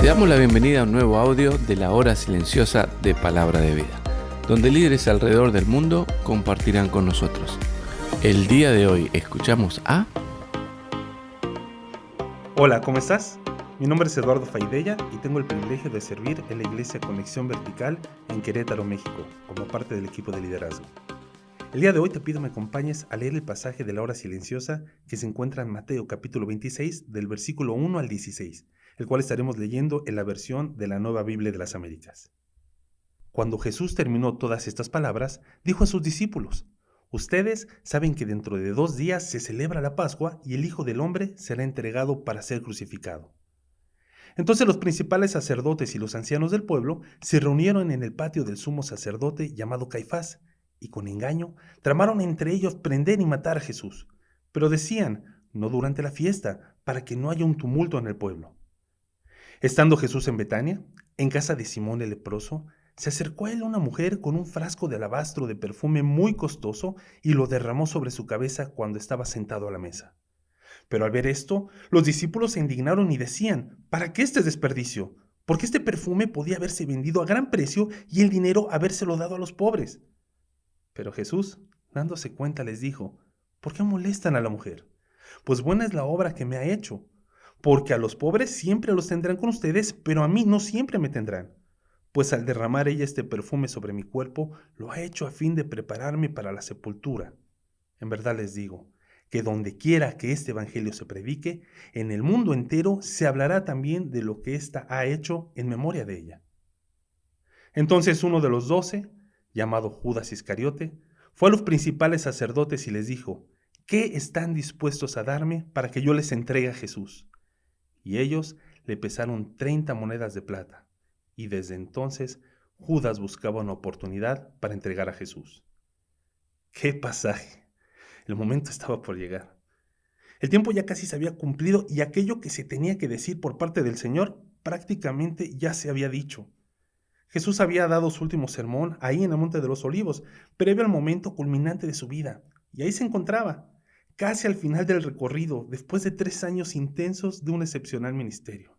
Te damos la bienvenida a un nuevo audio de la hora silenciosa de Palabra de Vida, donde líderes alrededor del mundo compartirán con nosotros. El día de hoy escuchamos a... Hola, ¿cómo estás? Mi nombre es Eduardo Faidella y tengo el privilegio de servir en la Iglesia Conexión Vertical en Querétaro, México, como parte del equipo de liderazgo. El día de hoy te pido me acompañes a leer el pasaje de la hora silenciosa que se encuentra en Mateo capítulo 26 del versículo 1 al 16, el cual estaremos leyendo en la versión de la Nueva Biblia de las Américas. Cuando Jesús terminó todas estas palabras, dijo a sus discípulos: Ustedes saben que dentro de 2 días se celebra la Pascua y el Hijo del Hombre será entregado para ser crucificado. Entonces los principales sacerdotes y los ancianos del pueblo se reunieron en el patio del sumo sacerdote llamado Caifás, y con engaño tramaron entre ellos prender y matar a Jesús. Pero decían: no durante la fiesta, para que no haya un tumulto en el pueblo. Estando Jesús en Betania, en casa de Simón el leproso, se acercó a él una mujer con un frasco de alabastro de perfume muy costoso y lo derramó sobre su cabeza cuando estaba sentado a la mesa. Pero al ver esto, los discípulos se indignaron y decían: ¿para qué este desperdicio? Porque este perfume podía haberse vendido a gran precio y el dinero habérselo dado a los pobres. Pero Jesús, dándose cuenta, les dijo: ¿por qué molestan a la mujer? Pues buena es la obra que me ha hecho. Porque a los pobres siempre los tendrán con ustedes, pero a mí no siempre me tendrán. Pues al derramar ella este perfume sobre mi cuerpo, lo ha hecho a fin de prepararme para la sepultura. En verdad les digo, que donde quiera que este evangelio se predique, en el mundo entero se hablará también de lo que ésta ha hecho en memoria de ella. Entonces uno de los 12, llamado Judas Iscariote, fue a los principales sacerdotes y les dijo: ¿qué están dispuestos a darme para que yo les entregue a Jesús? Y ellos le pesaron 30 monedas de plata, y desde entonces Judas buscaba una oportunidad para entregar a Jesús. ¡Qué pasaje! El momento estaba por llegar. El tiempo ya casi se había cumplido y aquello que se tenía que decir por parte del Señor prácticamente ya se había dicho. Jesús había dado su último sermón ahí en el Monte de los Olivos, previo al momento culminante de su vida, y ahí se encontraba, casi al final del recorrido, después de 3 años intensos de un excepcional ministerio.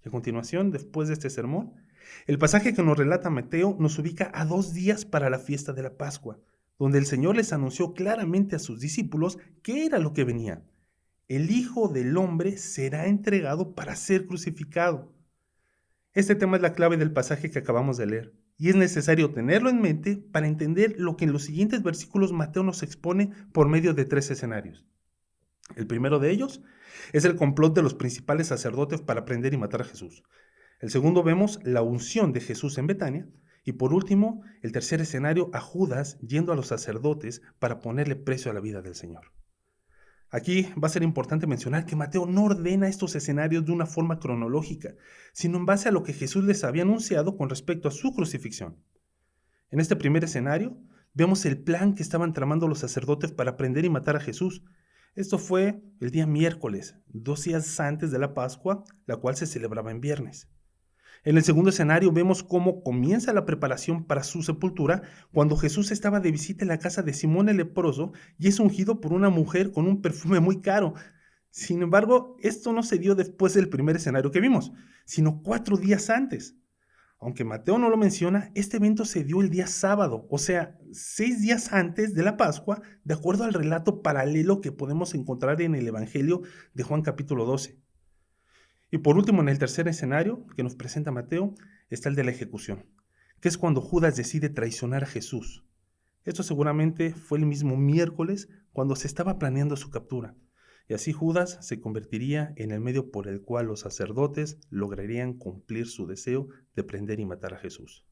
Y a continuación, después de este sermón, el pasaje que nos relata Mateo nos ubica a 2 días para la fiesta de la Pascua, donde el Señor les anunció claramente a sus discípulos qué era lo que venía. El Hijo del Hombre será entregado para ser crucificado. Este tema es la clave del pasaje que acabamos de leer, y es necesario tenerlo en mente para entender lo que en los siguientes versículos Mateo nos expone por medio de 3 escenarios. El primero de ellos es el complot de los principales sacerdotes para prender y matar a Jesús. El segundo vemos la unción de Jesús en Betania. Y por último, el tercer escenario, a Judas yendo a los sacerdotes para ponerle precio a la vida del Señor. Aquí va a ser importante mencionar que Mateo no ordena estos escenarios de una forma cronológica, sino en base a lo que Jesús les había anunciado con respecto a su crucifixión. En este primer escenario, vemos el plan que estaban tramando los sacerdotes para prender y matar a Jesús. Esto fue el día miércoles, 2 días antes de la Pascua, la cual se celebraba en viernes. En el segundo escenario vemos cómo comienza la preparación para su sepultura cuando Jesús estaba de visita en la casa de Simón el leproso y es ungido por una mujer con un perfume muy caro. Sin embargo, esto no se dio después del primer escenario que vimos, sino 4 días antes. Aunque Mateo no lo menciona, este evento se dio el día sábado, o sea, 6 días antes de la Pascua, de acuerdo al relato paralelo que podemos encontrar en el Evangelio de Juan capítulo 12. Y por último, en el tercer escenario que nos presenta Mateo, está el de la ejecución, que es cuando Judas decide traicionar a Jesús. Esto seguramente fue el mismo miércoles cuando se estaba planeando su captura, y así Judas se convertiría en el medio por el cual los sacerdotes lograrían cumplir su deseo de prender y matar a Jesús.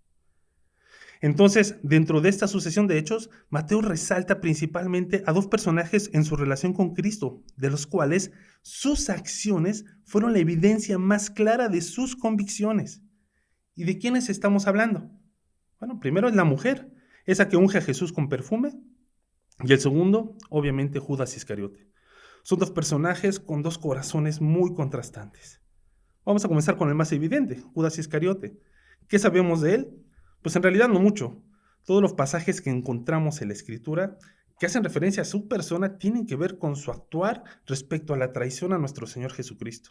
Entonces, dentro de esta sucesión de hechos, Mateo resalta principalmente a 2 personajes en su relación con Cristo, de los cuales sus acciones fueron la evidencia más clara de sus convicciones. ¿Y de quiénes estamos hablando? Bueno, primero es la mujer, esa que unge a Jesús con perfume, y el segundo, obviamente, Judas Iscariote. Son 2 personajes con 2 corazones muy contrastantes. Vamos a comenzar con el más evidente, Judas Iscariote. ¿Qué sabemos de él? Pues en realidad no mucho. Todos los pasajes que encontramos en la Escritura que hacen referencia a su persona tienen que ver con su actuar respecto a la traición a nuestro Señor Jesucristo.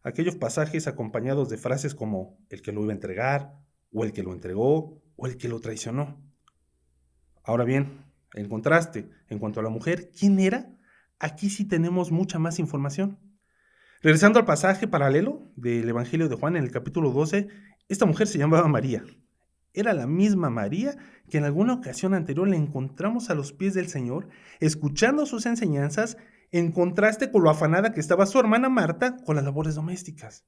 Aquellos pasajes acompañados de frases como el que lo iba a entregar, o el que lo entregó, o el que lo traicionó. Ahora bien, en contraste, en cuanto a la mujer, ¿quién era? Aquí sí tenemos mucha más información. Regresando al pasaje paralelo del Evangelio de Juan en el capítulo 12, esta mujer se llamaba María. Era la misma María que en alguna ocasión anterior le encontramos a los pies del Señor, escuchando sus enseñanzas, en contraste con lo afanada que estaba su hermana Marta con las labores domésticas.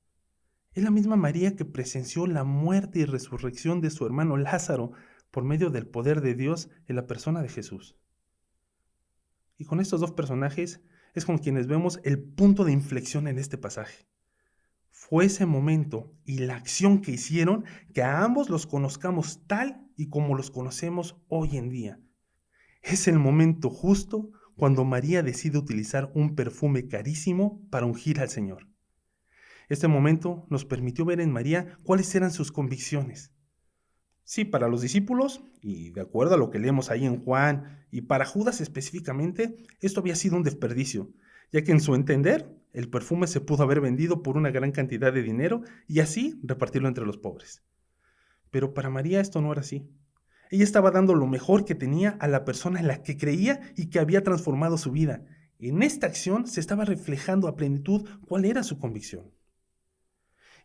Es la misma María que presenció la muerte y resurrección de su hermano Lázaro por medio del poder de Dios en la persona de Jesús. Y con estos dos personajes es con quienes vemos el punto de inflexión en este pasaje. Fue ese momento y la acción que hicieron que a ambos los conozcamos tal y como los conocemos hoy en día. Es el momento justo cuando María decide utilizar un perfume carísimo para ungir al Señor. Este momento nos permitió ver en María cuáles eran sus convicciones. Sí, para los discípulos, y de acuerdo a lo que leemos ahí en Juan, y para Judas específicamente, esto había sido un desperdicio, ya que en su entender, el perfume se pudo haber vendido por una gran cantidad de dinero y así repartirlo entre los pobres. Pero para María esto no era así. Ella estaba dando lo mejor que tenía a la persona en la que creía y que había transformado su vida. En esta acción se estaba reflejando a plenitud cuál era su convicción.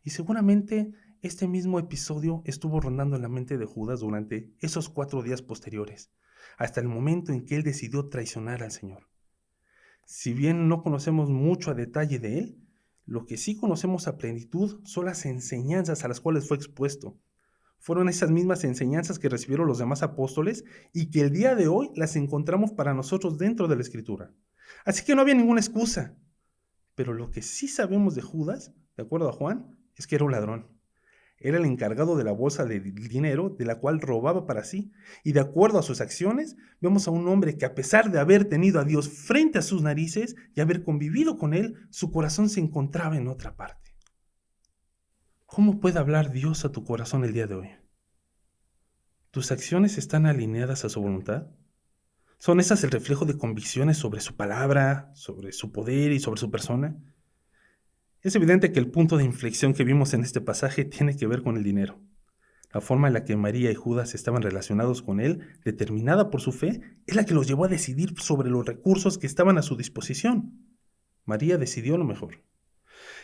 Y seguramente este mismo episodio estuvo rondando en la mente de Judas durante esos 4 días posteriores, hasta el momento en que él decidió traicionar al Señor. Si bien no conocemos mucho a detalle de él, lo que sí conocemos a plenitud son las enseñanzas a las cuales fue expuesto. Fueron esas mismas enseñanzas que recibieron los demás apóstoles y que el día de hoy las encontramos para nosotros dentro de la Escritura. Así que no había ninguna excusa. Pero lo que sí sabemos de Judas, de acuerdo a Juan, es que era un ladrón. Era el encargado de la bolsa de dinero de la cual robaba para sí. Y de acuerdo a sus acciones, vemos a un hombre que a pesar de haber tenido a Dios frente a sus narices y haber convivido con él, su corazón se encontraba en otra parte. ¿Cómo puede hablar Dios a tu corazón el día de hoy? ¿Tus acciones están alineadas a su voluntad? ¿Son esas el reflejo de convicciones sobre su palabra, sobre su poder y sobre su persona? Es evidente que el punto de inflexión que vimos en este pasaje tiene que ver con el dinero. La forma en la que María y Judas estaban relacionados con él, determinada por su fe, es la que los llevó a decidir sobre los recursos que estaban a su disposición. María decidió lo mejor.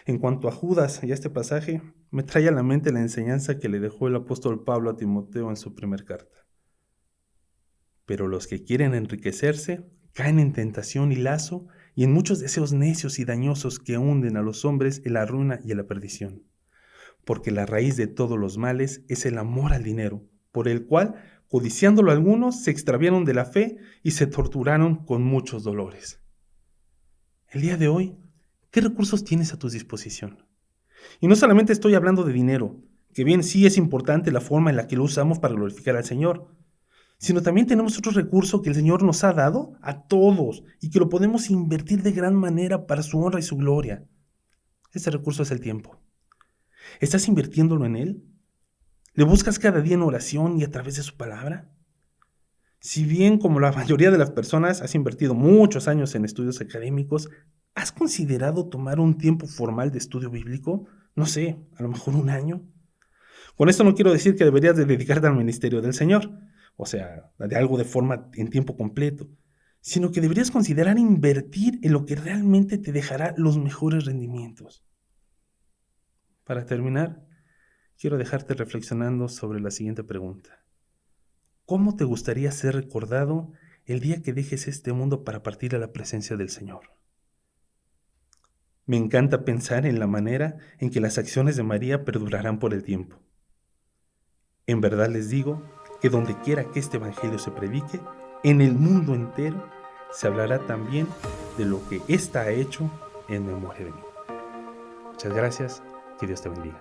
En cuanto a Judas y a este pasaje, me trae a la mente la enseñanza que le dejó el apóstol Pablo a Timoteo en su primera carta. Pero los que quieren enriquecerse caen en tentación y lazo y en muchos deseos necios y dañosos que hunden a los hombres en la ruina y en la perdición. Porque la raíz de todos los males es el amor al dinero, por el cual, codiciándolo algunos, se extraviaron de la fe y se torturaron con muchos dolores. El día de hoy, ¿qué recursos tienes a tu disposición? Y no solamente estoy hablando de dinero, que bien sí es importante la forma en la que lo usamos para glorificar al Señor, sino también tenemos otro recurso que el Señor nos ha dado a todos y que lo podemos invertir de gran manera para su honra y su gloria. Ese recurso es el tiempo. ¿Estás invirtiéndolo en Él? ¿Le buscas cada día en oración y a través de su palabra? Si bien, como la mayoría de las personas, has invertido muchos años en estudios académicos, ¿has considerado tomar un tiempo formal de estudio bíblico? No sé, a lo mejor 1 año. Con esto no quiero decir que deberías de dedicarte al ministerio del Señor, o sea, de algo de forma en tiempo completo, sino que deberías considerar invertir en lo que realmente te dejará los mejores rendimientos. Para terminar, quiero dejarte reflexionando sobre la siguiente pregunta. ¿Cómo te gustaría ser recordado el día que dejes este mundo para partir a la presencia del Señor? Me encanta pensar en la manera en que las acciones de María perdurarán por el tiempo. En verdad les digo que donde quiera que este evangelio se predique, en el mundo entero, se hablará también de lo que ésta ha hecho en memoria de mí. Muchas gracias, que Dios te bendiga.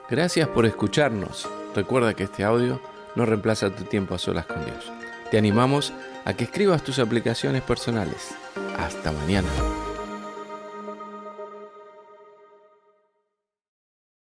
Gracias por escucharnos. Recuerda que este audio no reemplaza tu tiempo a solas con Dios. Te animamos a que escribas tus aplicaciones personales. Hasta mañana.